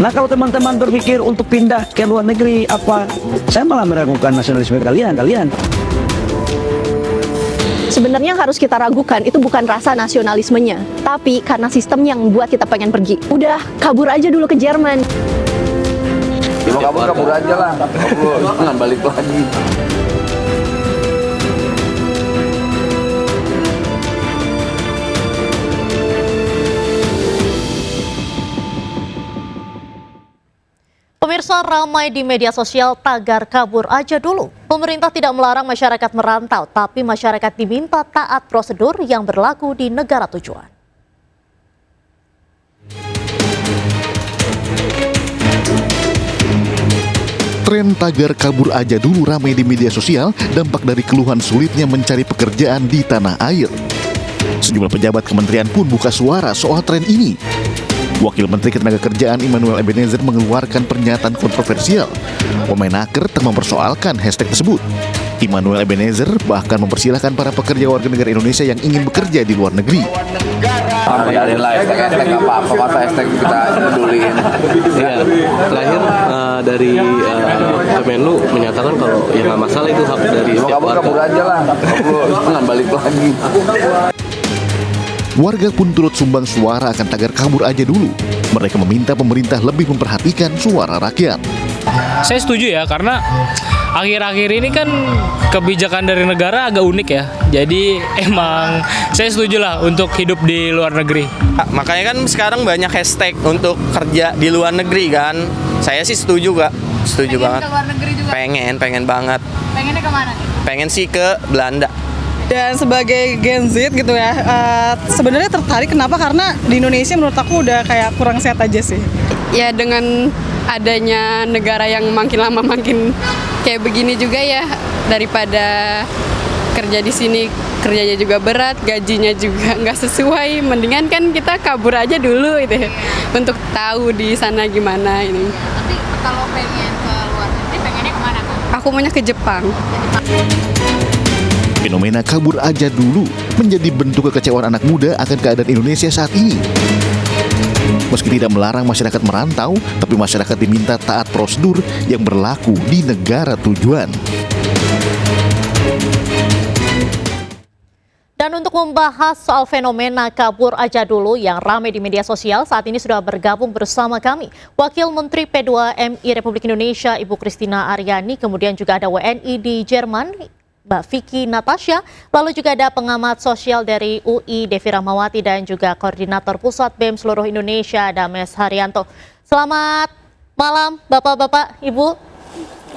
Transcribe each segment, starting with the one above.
Nah, kalau teman-teman berpikir untuk pindah ke luar negeri, apa? Saya malah meragukan nasionalisme kalian. Sebenarnya yang harus kita ragukan itu bukan rasa nasionalismenya, tapi karena sistem yang membuat kita pengen pergi. Udah, kabur aja dulu ke Jerman. Ya mau kabur aja lah, jangan balik lagi. Pemirsa, ramai di media sosial tagar kabur aja dulu. Pemerintah tidak melarang masyarakat merantau, tapi masyarakat diminta taat prosedur yang berlaku di negara tujuan. Tren tagar kabur aja dulu ramai di media sosial, dampak dari keluhan sulitnya mencari pekerjaan di tanah air. Sejumlah pejabat kementerian pun buka suara soal tren ini. Wakil Menteri Ketenagakerjaan Immanuel Ebenezer mengeluarkan pernyataan kontroversial. Wamenaker tengah mempersoalkan hashtag tersebut. Immanuel Ebenezer bahkan mempersilahkan para pekerja warga negara Indonesia yang ingin bekerja di luar negeri. Biarin lah hashtag apa-apa, masa hashtag kita peduliin. Iya, terakhir dari Kemenlu menyatakan kalau ya nggak masalah itu hak dari setiap warga. Kabur aja lah, jangan balik lagi. Warga pun turut sumbang suara akan tagar kabur aja dulu. Mereka meminta pemerintah lebih memperhatikan suara rakyat. Saya setuju ya, karena akhir-akhir ini kan kebijakan dari negara agak unik ya. Jadi emang saya setuju lah untuk hidup di luar negeri. Makanya kan sekarang banyak hashtag untuk kerja di luar negeri kan. Saya sih setuju Kak, setuju banget. Ke luar negeri juga? Pengen banget. Pengennya kemana nih? Pengen sih ke Belanda. Dan sebagai Gen Z gitu ya, sebenarnya tertarik kenapa? Karena di Indonesia menurut aku udah kayak kurang sehat aja sih. Ya dengan adanya negara yang makin lama makin kayak begini juga ya, daripada kerja di sini kerjanya juga berat, gajinya juga nggak sesuai, mendingan kan kita kabur aja dulu gitu ya, untuk tahu di sana gimana ini. Tapi kalau pengen ke luar negeri, pengennya kemana Kak? Aku maunya ke Jepang. Fenomena kabur aja dulu menjadi bentuk kekecewaan anak muda akan keadaan Indonesia saat ini. Meski tidak melarang masyarakat merantau, tapi masyarakat diminta taat prosedur yang berlaku di negara tujuan. Dan untuk membahas soal fenomena kabur aja dulu yang ramai di media sosial, saat ini sudah bergabung bersama kami Wakil Menteri P2MI Republik Indonesia Ibu Christina Aryani, kemudian juga ada WNI di Jerman Mbak Vicky Natasha, lalu juga ada pengamat sosial dari UI Devi Rahmawati dan juga Koordinator Pusat BEM seluruh Indonesia Dames Haryanto. Selamat malam Bapak-bapak, Ibu.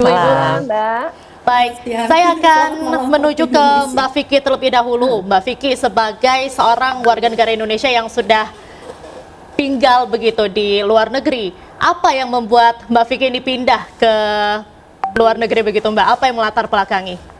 Malam, Mbak. Baik, saya akan menuju ke Mbak Vicky terlebih dahulu. Mbak Vicky sebagai seorang warga negara Indonesia yang sudah tinggal begitu di luar negeri, apa yang membuat Mbak Vicky ini pindah ke luar negeri begitu Mbak? Apa yang melatar belakangi?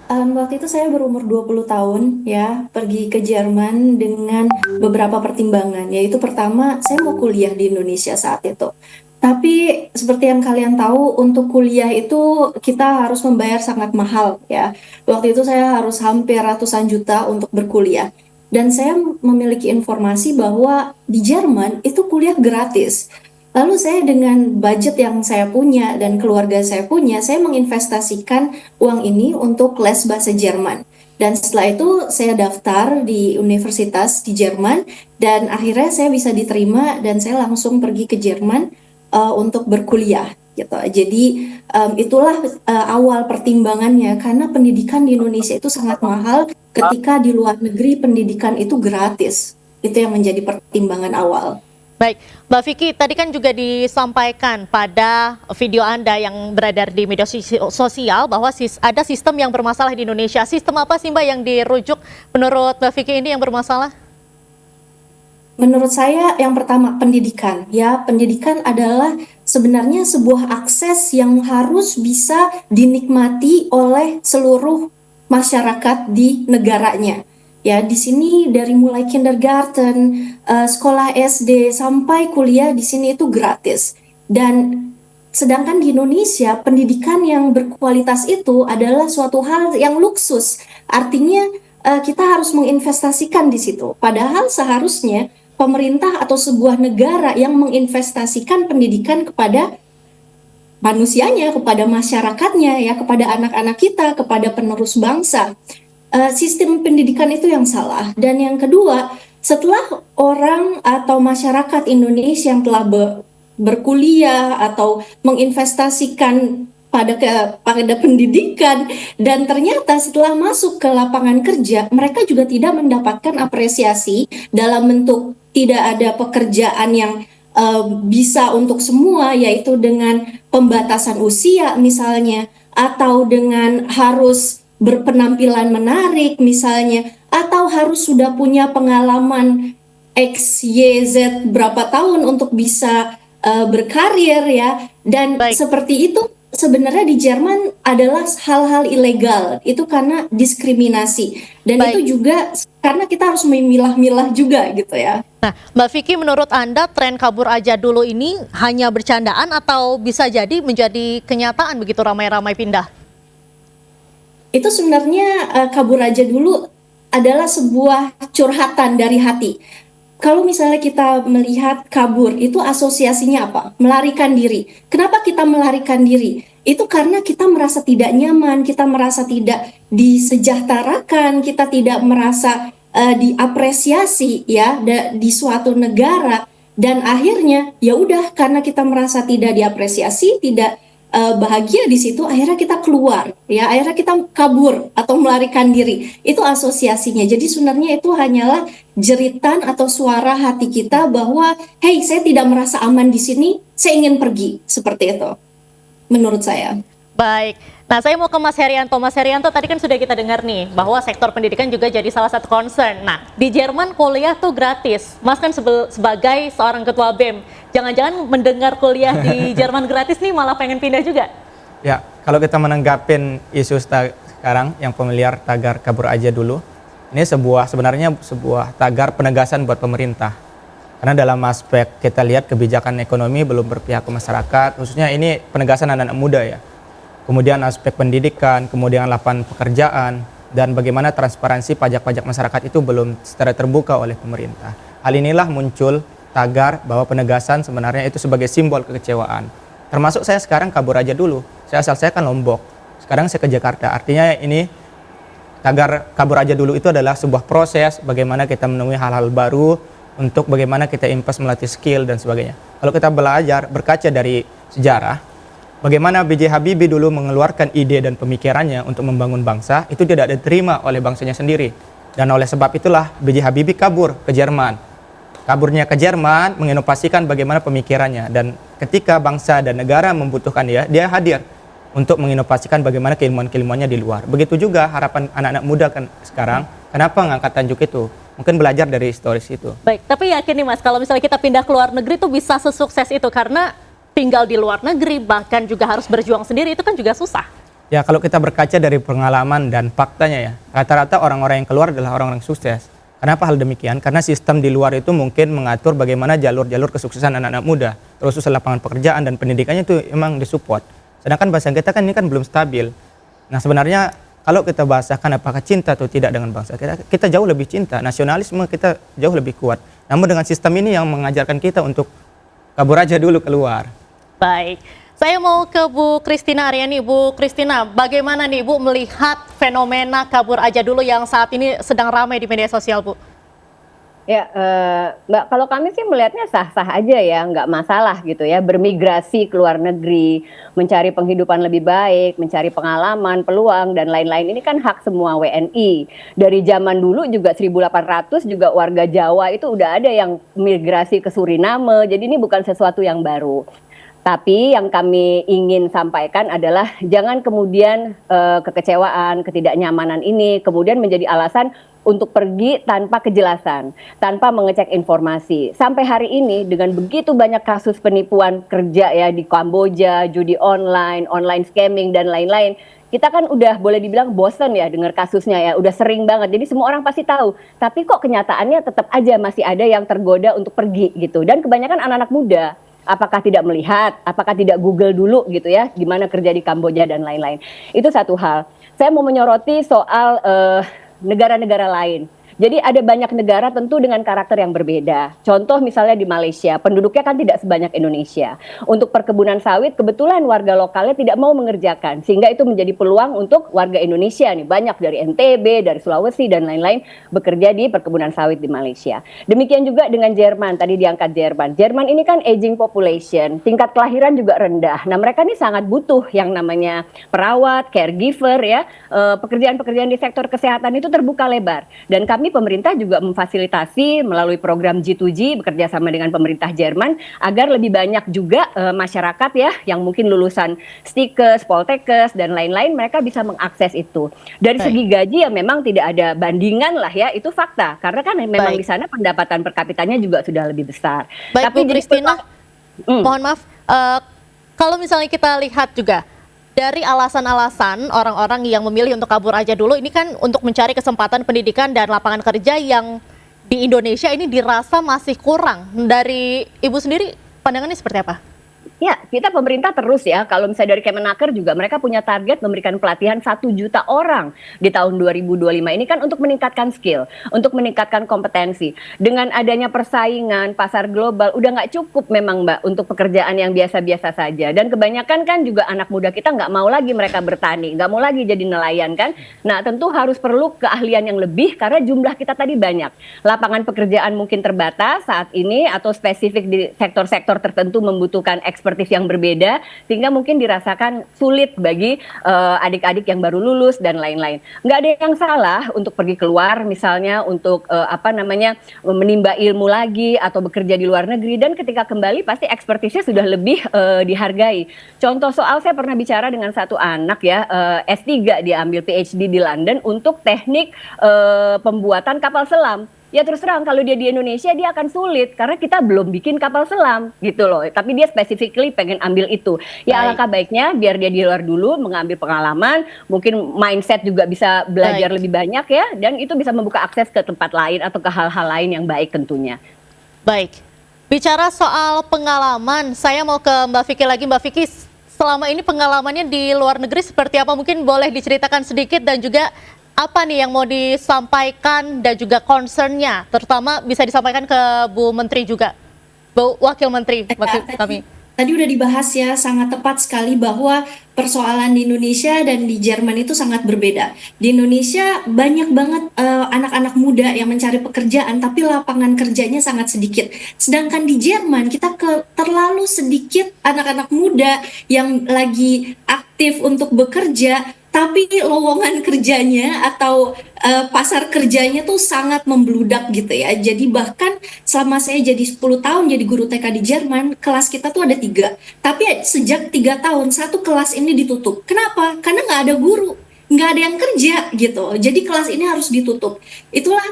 Waktu itu saya berumur 20 tahun ya, pergi ke Jerman dengan beberapa pertimbangan, yaitu pertama saya mau kuliah di Indonesia saat itu. Tapi seperti yang kalian tahu, untuk kuliah itu kita harus membayar sangat mahal ya. Waktu itu saya harus hampir ratusan juta untuk berkuliah. Dan saya memiliki informasi bahwa di Jerman itu kuliah gratis. Lalu saya dengan budget yang saya punya dan keluarga saya punya, saya menginvestasikan uang ini untuk les bahasa Jerman. Dan setelah itu saya daftar di universitas di Jerman dan akhirnya saya bisa diterima dan saya langsung pergi ke Jerman untuk berkuliah gitu. Jadi itulah awal pertimbangannya, karena pendidikan di Indonesia itu sangat mahal, ketika di luar negeri pendidikan itu gratis. Itu yang menjadi pertimbangan awal. Baik, Mbak Vicky, tadi kan juga disampaikan pada video Anda yang beredar di media sosial bahwa ada sistem yang bermasalah di Indonesia. Sistem apa sih Mbak yang dirujuk menurut Mbak Vicky ini yang bermasalah? Menurut saya yang pertama pendidikan. Ya, pendidikan adalah sebenarnya sebuah akses yang harus bisa dinikmati oleh seluruh masyarakat di negaranya. Ya, di sini dari mulai kindergarten, sekolah SD sampai kuliah di sini itu gratis. Dan sedangkan di Indonesia pendidikan yang berkualitas itu adalah suatu hal yang luksus. Artinya kita harus menginvestasikan di situ. Padahal seharusnya pemerintah atau sebuah negara yang menginvestasikan pendidikan kepada manusianya, kepada masyarakatnya, ya, kepada anak-anak kita, kepada penerus bangsa. Sistem pendidikan itu yang salah. Dan yang kedua, setelah orang atau masyarakat Indonesia yang telah berkuliah atau menginvestasikan pada pendidikan, dan ternyata setelah masuk ke lapangan kerja mereka juga tidak mendapatkan apresiasi dalam bentuk tidak ada pekerjaan yang bisa untuk semua, yaitu dengan pembatasan usia misalnya, atau dengan harus berpenampilan menarik misalnya, atau harus sudah punya pengalaman X, Y, Z berapa tahun untuk bisa berkarir, ya. Dan seperti itu sebenarnya di Jerman adalah hal-hal ilegal, itu karena diskriminasi, dan itu juga karena kita harus memilah-milah juga gitu ya. Nah, Mbak Vicky, menurut Anda tren kabur aja dulu ini hanya bercandaan atau bisa jadi menjadi kenyataan begitu ramai-ramai pindah? Itu sebenarnya kabur aja dulu adalah sebuah curhatan dari hati. Kalau misalnya kita melihat kabur, itu asosiasinya apa? Melarikan diri. Kenapa kita melarikan diri? Itu karena kita merasa tidak nyaman, kita merasa tidak disejahterakan, kita tidak merasa diapresiasi, ya, di suatu negara. Dan akhirnya ya udah, karena kita merasa tidak diapresiasi, tidak bahagia di situ, akhirnya kita keluar, ya, akhirnya kita kabur atau melarikan diri. Itu asosiasinya. Jadi sebenarnya itu hanyalah jeritan atau suara hati kita bahwa, hey, saya tidak merasa aman di sini, saya ingin pergi, seperti itu, menurut saya. Baik. Nah, saya mau ke Mas Herianto. Mas Herianto, tadi kan sudah kita dengar nih bahwa sektor pendidikan juga jadi salah satu concern. Nah, di Jerman kuliah tuh gratis. Mas kan sebagai seorang ketua BEM, jangan-jangan mendengar kuliah di Jerman gratis nih malah pengen pindah juga? Ya, kalau kita menanggapin isu sekarang yang familiar tagar kabur aja dulu, ini sebenarnya sebuah tagar penegasan buat pemerintah. Karena dalam aspek kita lihat kebijakan ekonomi belum berpihak ke masyarakat, khususnya ini penegasan anak-anak muda, ya. Kemudian aspek pendidikan, kemudian lapangan pekerjaan, dan bagaimana transparansi pajak-pajak masyarakat itu belum secara terbuka oleh pemerintah. Hal inilah muncul tagar bahwa penegasan sebenarnya itu sebagai simbol kekecewaan. Termasuk saya sekarang kabur aja dulu. Asal saya kan Lombok, sekarang saya ke Jakarta. Artinya ini tagar kabur aja dulu itu adalah sebuah proses bagaimana kita menemui hal-hal baru untuk bagaimana kita invest melatih skill dan sebagainya. Kalau kita belajar berkaca dari sejarah, bagaimana B.J. Habibie dulu mengeluarkan ide dan pemikirannya untuk membangun bangsa, itu tidak diterima oleh bangsanya sendiri. Dan oleh sebab itulah B.J. Habibie kabur ke Jerman. Kaburnya ke Jerman menginovasikan bagaimana pemikirannya. Dan ketika bangsa dan negara membutuhkan dia hadir untuk menginovasikan bagaimana keilmuan-keilmuannya di luar. Begitu juga harapan anak-anak muda kan sekarang, kenapa ngangkat Tanjuk itu? Mungkin belajar dari historis itu. Baik, tapi yakin nih Mas, kalau misalnya kita pindah ke luar negeri tuh bisa sesukses itu karena tinggal di luar negeri, bahkan juga harus berjuang sendiri, itu kan juga susah. Ya, kalau kita berkaca dari pengalaman dan faktanya, ya, rata-rata orang-orang yang keluar adalah orang-orang sukses. Kenapa hal demikian? Karena sistem di luar itu mungkin mengatur bagaimana jalur-jalur kesuksesan anak-anak muda, terus lapangan pekerjaan dan pendidikannya itu emang disupport. Sedangkan bahasa kita kan ini kan belum stabil. Nah, sebenarnya kalau kita bahasakan apakah cinta atau tidak dengan bangsa kita jauh lebih cinta. Nasionalisme kita jauh lebih kuat. Namun dengan sistem ini yang mengajarkan kita untuk kabur aja dulu keluar. Baik, saya mau ke Bu Christina Aryani. Bu Christina, bagaimana nih Bu melihat fenomena kabur aja dulu yang saat ini sedang ramai di media sosial, Bu? Ya, Mbak, kalau kami sih melihatnya sah-sah aja ya, nggak masalah gitu ya, bermigrasi ke luar negeri, mencari penghidupan lebih baik, mencari pengalaman, peluang, dan lain-lain. Ini kan hak semua WNI. Dari zaman dulu juga 1800 juga warga Jawa itu udah ada yang migrasi ke Suriname, jadi ini bukan sesuatu yang baru. Tapi yang kami ingin sampaikan adalah jangan kemudian kekecewaan, ketidaknyamanan ini kemudian menjadi alasan untuk pergi tanpa kejelasan, tanpa mengecek informasi. Sampai hari ini dengan begitu banyak kasus penipuan kerja ya di Kamboja, judi online, online scamming dan lain-lain, kita kan udah boleh dibilang bosen ya dengar kasusnya ya, udah sering banget. Jadi semua orang pasti tahu. Tapi kok kenyataannya tetap aja masih ada yang tergoda untuk pergi gitu. Dan kebanyakan anak-anak muda. Apakah tidak melihat, apakah tidak Google dulu gitu ya, gimana kerja di Kamboja dan lain-lain. Itu satu hal. Saya mau menyoroti soal negara-negara lain. Jadi ada banyak negara tentu dengan karakter yang berbeda. Contoh misalnya di Malaysia, penduduknya kan tidak sebanyak Indonesia. Untuk perkebunan sawit kebetulan warga lokalnya tidak mau mengerjakan, sehingga itu menjadi peluang untuk warga Indonesia nih, banyak dari NTB, dari Sulawesi dan lain-lain bekerja di perkebunan sawit di Malaysia. Demikian juga dengan Jerman, tadi diangkat Jerman. Jerman ini kan aging population, tingkat kelahiran juga rendah. Nah, mereka ini sangat butuh yang namanya perawat, caregiver ya. Pekerjaan-pekerjaan di sektor kesehatan itu terbuka lebar. Dan kami pemerintah juga memfasilitasi melalui program G2G bekerja sama dengan pemerintah Jerman agar lebih banyak juga masyarakat ya yang mungkin lulusan Stikes, Poltekkes dan lain-lain mereka bisa mengakses itu. Dari segi gaji ya memang tidak ada bandingan lah ya, itu fakta. Karena kan memang di sana pendapatan per kapitanya juga sudah lebih besar. Baik, Tapi Bu Christina, mohon maaf, kalau misalnya kita lihat juga dari alasan-alasan orang-orang yang memilih untuk kabur aja dulu, ini kan untuk mencari kesempatan pendidikan dan lapangan kerja yang di Indonesia ini dirasa masih kurang. Dari Ibu sendiri, pandangannya seperti apa? Ya, kita pemerintah terus ya, kalau misalnya dari Kemenaker juga mereka punya target memberikan pelatihan 1 juta orang di tahun 2025 ini kan untuk meningkatkan skill, untuk meningkatkan kompetensi. Dengan adanya persaingan pasar global udah nggak cukup memang Mbak untuk pekerjaan yang biasa-biasa saja. Dan kebanyakan kan juga anak muda kita nggak mau lagi mereka bertani, nggak mau lagi jadi nelayan kan. Nah tentu harus perlu keahlian yang lebih karena jumlah kita tadi banyak. Lapangan pekerjaan mungkin terbatas saat ini atau spesifik di sektor-sektor tertentu membutuhkan ekspertis yang berbeda sehingga mungkin dirasakan sulit bagi adik-adik yang baru lulus dan lain-lain. Nggak ada yang salah untuk pergi keluar misalnya untuk menimba ilmu lagi atau bekerja di luar negeri dan ketika kembali pasti ekspertisnya sudah lebih dihargai. Contoh soal saya pernah bicara dengan satu anak ya S3 dia ambil PhD di London untuk teknik pembuatan kapal selam. Ya terus terang kalau dia di Indonesia dia akan sulit karena kita belum bikin kapal selam gitu loh. Tapi dia specifically pengen ambil itu. Ya alangkah baiknya biar dia di luar dulu mengambil pengalaman, mungkin mindset juga bisa belajar lebih banyak ya dan itu bisa membuka akses ke tempat lain atau ke hal-hal lain yang baik tentunya. Baik. Bicara soal pengalaman, saya mau ke Mbak Vicky lagi. Mbak Vicky, selama ini pengalamannya di luar negeri seperti apa? Mungkin boleh diceritakan sedikit dan juga apa nih yang mau disampaikan dan juga concern-nya, terutama bisa disampaikan ke Bu Menteri juga, Bu Wakil Menteri kami. Tadi udah dibahas ya, sangat tepat sekali bahwa persoalan di Indonesia dan di Jerman itu sangat berbeda. Di Indonesia banyak banget anak-anak muda yang mencari pekerjaan, tapi lapangan kerjanya sangat sedikit. Sedangkan di Jerman kita terlalu sedikit anak-anak muda yang lagi aktif untuk bekerja, tapi lowongan kerjanya atau pasar kerjanya tuh sangat membludak gitu ya. Jadi bahkan selama saya jadi 10 tahun jadi guru TK di Jerman, kelas kita tuh ada 3. Tapi sejak 3 tahun, satu kelas ini ditutup. Kenapa? Karena nggak ada guru, nggak ada yang kerja gitu. Jadi kelas ini harus ditutup. Itulah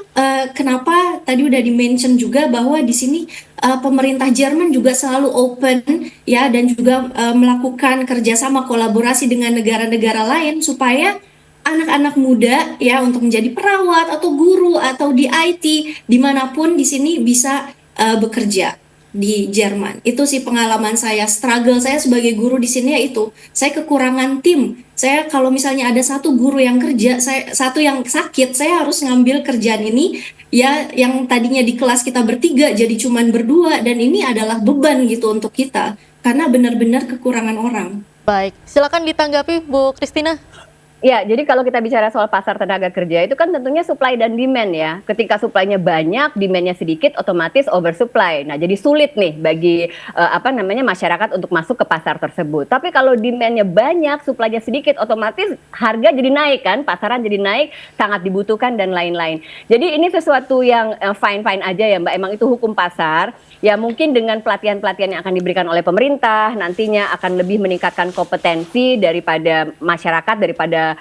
kenapa tadi udah di-mention juga bahwa di sini pemerintah Jerman juga selalu open ya dan juga melakukan kerjasama kolaborasi dengan negara-negara lain supaya anak-anak muda ya untuk menjadi perawat atau guru atau di IT dimanapun di sini bisa bekerja di Jerman. Itu sih pengalaman saya, struggle saya sebagai guru di sini yaitu saya kekurangan tim. Saya kalau misalnya ada satu guru yang kerja, satu yang sakit, saya harus ngambil kerjaan ini ya yang tadinya di kelas kita bertiga jadi cuman berdua dan ini adalah beban gitu untuk kita karena benar-benar kekurangan orang. Baik, silakan ditanggapi Bu Christina. Ya, jadi kalau kita bicara soal pasar tenaga kerja itu kan tentunya supply dan demand ya. Ketika supply-nya banyak, demand-nya sedikit, otomatis oversupply. Nah, jadi sulit nih bagi masyarakat untuk masuk ke pasar tersebut. Tapi kalau demand-nya banyak, supply-nya sedikit, otomatis harga jadi naik kan, pasaran jadi naik, sangat dibutuhkan dan lain-lain. Jadi ini sesuatu yang fine-fine aja ya Mbak, emang itu hukum pasar. Ya mungkin dengan pelatihan-pelatihan yang akan diberikan oleh pemerintah nantinya akan lebih meningkatkan kompetensi daripada masyarakat, daripada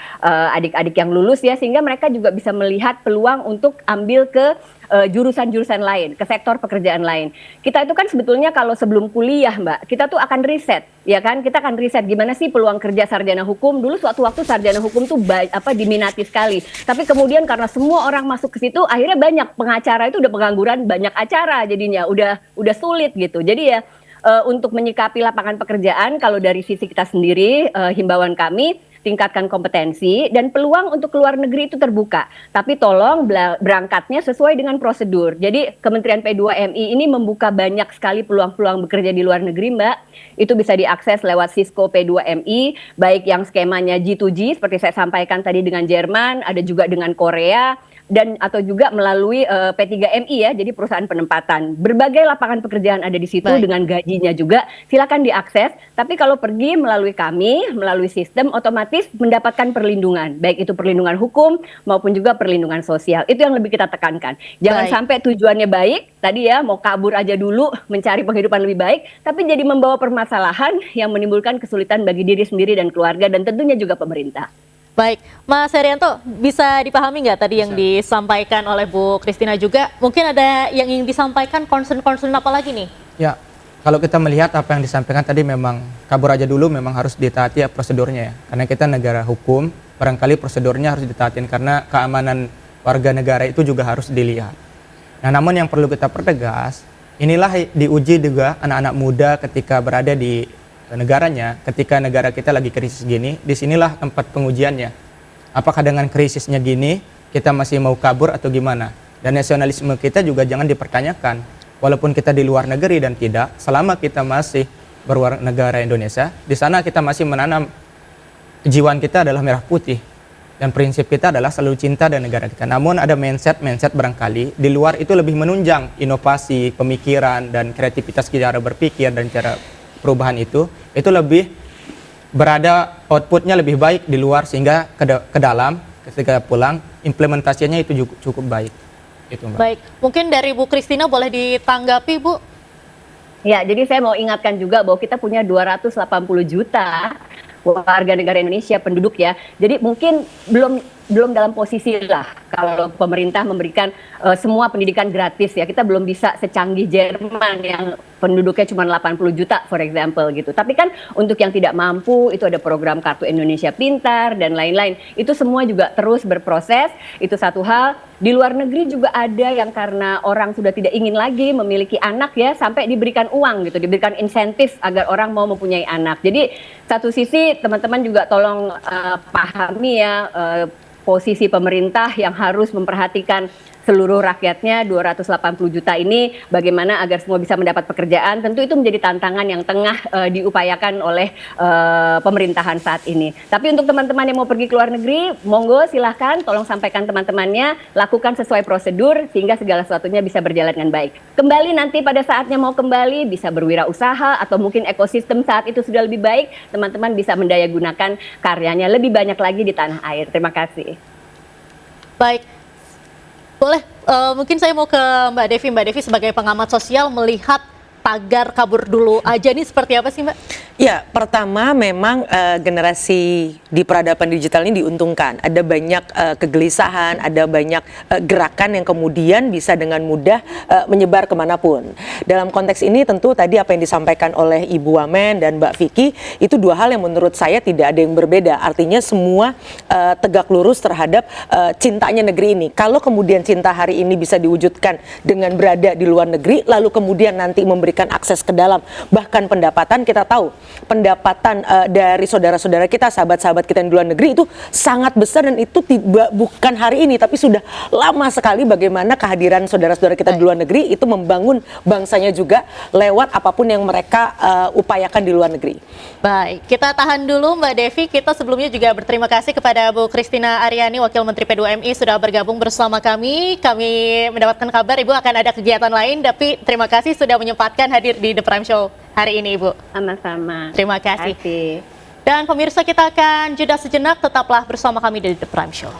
adik-adik yang lulus ya, sehingga mereka juga bisa melihat peluang untuk ambil ke jurusan-jurusan lain, ke sektor pekerjaan lain. Kita itu kan sebetulnya kalau sebelum kuliah Mbak, kita tuh akan riset, ya kan? Kita akan riset gimana sih peluang kerja sarjana hukum. Dulu suatu waktu sarjana hukum tuh diminati sekali. Tapi kemudian karena semua orang masuk ke situ, akhirnya banyak pengacara itu udah pengangguran, banyak acara jadinya, udah sulit gitu. Jadi ya untuk menyikapi lapangan pekerjaan, kalau dari sisi kita sendiri, himbauan kami, tingkatkan kompetensi, dan peluang untuk keluar negeri itu terbuka. Tapi tolong berangkatnya sesuai dengan prosedur. Jadi Kementerian P2MI ini membuka banyak sekali peluang-peluang bekerja di luar negeri, Mbak. Itu bisa diakses lewat Cisco P2MI, baik yang skemanya G2G seperti saya sampaikan tadi dengan Jerman, ada juga dengan Korea, dan atau juga melalui P3MI ya, jadi perusahaan penempatan. Berbagai lapangan pekerjaan ada di situ dengan gajinya juga. Silakan diakses. Tapi kalau pergi melalui kami, melalui sistem, otomatis mendapatkan perlindungan, baik itu perlindungan hukum maupun juga perlindungan sosial. Itu yang lebih kita tekankan. Jangan sampai tujuannya baik, tadi ya mau kabur aja dulu mencari penghidupan lebih baik, tapi jadi membawa permasalahan yang menimbulkan kesulitan bagi diri sendiri dan keluarga dan tentunya juga pemerintah. Baik, Mas Herianto, bisa dipahami nggak tadi yang disampaikan oleh Bu Christina juga? Mungkin ada yang ingin disampaikan, concern-concern apa lagi nih? Ya, kalau kita melihat apa yang disampaikan tadi memang kabur aja dulu memang harus ditaati ya prosedurnya ya. Karena kita negara hukum, barangkali prosedurnya harus ditaatin karena keamanan warga negara itu juga harus dilihat. Nah, namun yang perlu kita pertegas, inilah diuji juga anak-anak muda ketika berada di negaranya, ketika negara kita lagi krisis gini, disinilah tempat pengujiannya. Apakah dengan krisisnya gini, kita masih mau kabur atau gimana? Dan nasionalisme kita juga jangan dipertanyakan. Walaupun kita di luar negeri dan tidak, selama kita masih berwarga negara Indonesia, di sana kita masih menanam kejiwaan kita adalah merah putih. Dan prinsip kita adalah selalu cinta dan negara kita. Namun ada mindset barangkali di luar itu lebih menunjang inovasi, pemikiran, dan kreativitas cara berpikir dan cara perubahan itu lebih berada outputnya lebih baik di luar sehingga ke dalam ketika pulang implementasinya itu cukup baik. Itu, Mbak. Baik, mungkin dari Bu Christina boleh ditanggapi, Bu? Ya, jadi saya mau ingatkan juga bahwa kita punya 280 juta warga negara Indonesia penduduk ya. Jadi mungkin belum dalam posisi lah kalau pemerintah memberikan semua pendidikan gratis ya. Kita belum bisa secanggih Jerman yang penduduknya cuma 80 juta for example gitu. Tapi kan untuk yang tidak mampu itu ada program Kartu Indonesia Pintar dan lain-lain. Itu semua juga terus berproses. Itu satu hal. Di luar negeri juga ada yang karena orang sudah tidak ingin lagi memiliki anak ya, sampai diberikan uang gitu, diberikan insentif agar orang mau mempunyai anak. Jadi satu sisi teman-teman juga tolong pahami ya posisi pemerintah yang harus memperhatikan seluruh rakyatnya 280 juta ini bagaimana agar semua bisa mendapat pekerjaan. Tentu itu menjadi tantangan yang tengah diupayakan oleh pemerintahan saat ini. Tapi untuk teman-teman yang mau pergi ke luar negeri, monggo silahkan tolong sampaikan teman-temannya, lakukan sesuai prosedur sehingga segala sesuatunya bisa berjalan dengan baik. Kembali nanti pada saatnya mau kembali bisa berwirausaha atau mungkin ekosistem saat itu sudah lebih baik, teman-teman bisa mendayagunakan karyanya lebih banyak lagi di tanah air. Terima kasih. Baik. Boleh, mungkin saya mau ke Mbak Devi. Mbak Devi sebagai pengamat sosial melihat tagar kabur dulu aja ini seperti apa sih, Mbak? Ya, pertama memang generasi di peradaban digital ini diuntungkan. Ada banyak kegelisahan, ada banyak gerakan yang kemudian bisa dengan mudah menyebar kemanapun. Dalam konteks ini tentu tadi apa yang disampaikan oleh Ibu Wamen dan Mbak Vicky, itu dua hal yang menurut saya tidak ada yang berbeda. Artinya semua tegak lurus terhadap cintanya negeri ini. Kalau kemudian cinta hari ini bisa diwujudkan dengan berada di luar negeri, lalu kemudian nanti memberikan akses ke dalam, bahkan pendapatan, kita tahu pendapatan dari saudara-saudara kita, sahabat-sahabat kita yang di luar negeri itu sangat besar dan itu bukan hari ini tapi sudah lama sekali bagaimana kehadiran saudara-saudara kita di luar negeri itu membangun bangsanya juga lewat apapun yang mereka upayakan di luar negeri. Baik, kita tahan dulu Mbak Devi. Kita sebelumnya juga berterima kasih kepada Bu Christina Aryani, Wakil Menteri P2MI sudah bergabung bersama kami. Kami mendapatkan kabar Ibu akan ada kegiatan lain, tapi terima kasih sudah menyempatkan hadir di The Prime Show hari ini, Ibu. Sama-sama. Terima kasih. Dan pemirsa, kita akan jeda sejenak, tetaplah bersama kami di The Prime Show.